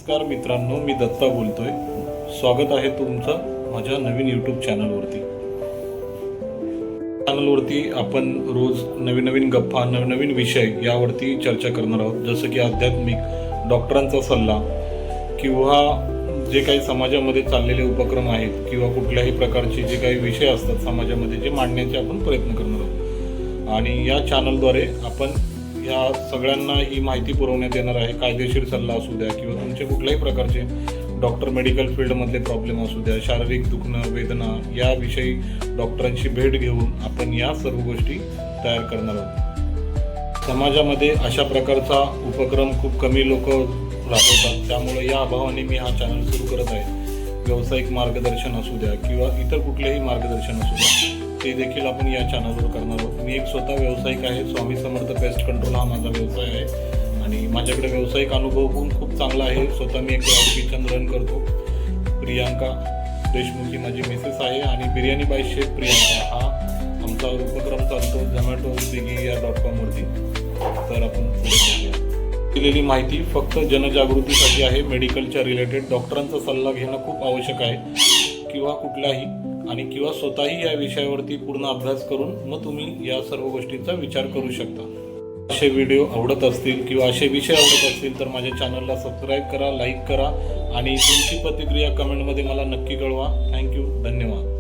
नमस्कार मित्रांनो, मी दत्ता बोलतोय। स्वागत आहे तुमचं माझ्या नवीन यूट्यूब चॅनलवरती। आपण रोज नवीन नवीन गप्पा, नवीन नवीन विषय यावरती चर्चा करणार आहोत, जसं की आध्यात्मिक, डॉक्टरांचा सल्ला किंवा जे काही समाजामध्ये चाललेले उपक्रम आहेत किंवा कुठल्याही प्रकारचे जे काही विषय असतात समाजामध्ये जे मांडण्याचे आपण प्रयत्न करणार आहोत। आणि या चॅनलद्वारे आपण या सगळ्यांना ही माहिती पुरवण्यात येणार आहे। कायदेशीर सल्ला असू द्या किंवा तुमचे कुठल्याही प्रकारचे डॉक्टर मेडिकल फील्डमधले प्रॉब्लेम असू द्या, शारीरिक दुखणं, वेदना याविषयी डॉक्टरांची भेट घेऊन आपण या सर्व गोष्टी तयार करणार आहोत। समाजामध्ये अशा प्रकारचा उपक्रम खूप कमी लोक राबवतात, त्यामुळे या अभावाने मी हा चॅनल सुरू करत आहे। व्यावसायिक मार्गदर्शन असू द्या किंवा इतर कुठलेही मार्गदर्शन असू द्या, ते देखील आपण या चॅनलवर करणार आहोत। मी एक स्वतः व्यावसायिक आहे। स्वामी समर्थ पेस्ट कंट्रोल हा माझा व्यवसाय आहे आणि माझ्याकडे व्यावसायिक अनुभव पण खूप चांगला आहे। स्वतः मी एक क्लाउड किचन रन करतो। प्रियांका देशमुखी माझी मिसेस आहे आणि बिर्याणी बाय शेफ प्रियांका हा आमचा उपक्रम चालतो झोमॅटो, स्विगी या .com वरती। तर आपण दिलेली माहिती फक्त जनजागृतीसाठी आहे। मेडिकलच्या रिलेटेड डॉक्टरांचा सल्ला घेणं खूप आवश्यक आहे किंवा स्वतःही या विषयावरती पूर्ण अभ्यास करून मग तुम्ही या सर्व गोष्टींचा विचार करू शकता। असे व्हिडिओ आवडत असतील किंवा असे विषय आवडत असतील तर माझ्या चॅनलला सबस्क्राईब करा, लाईक करा आणि तुमची प्रतिक्रिया कमेंटमध्ये मला नक्की कळवा। थँक्यू, धन्यवाद।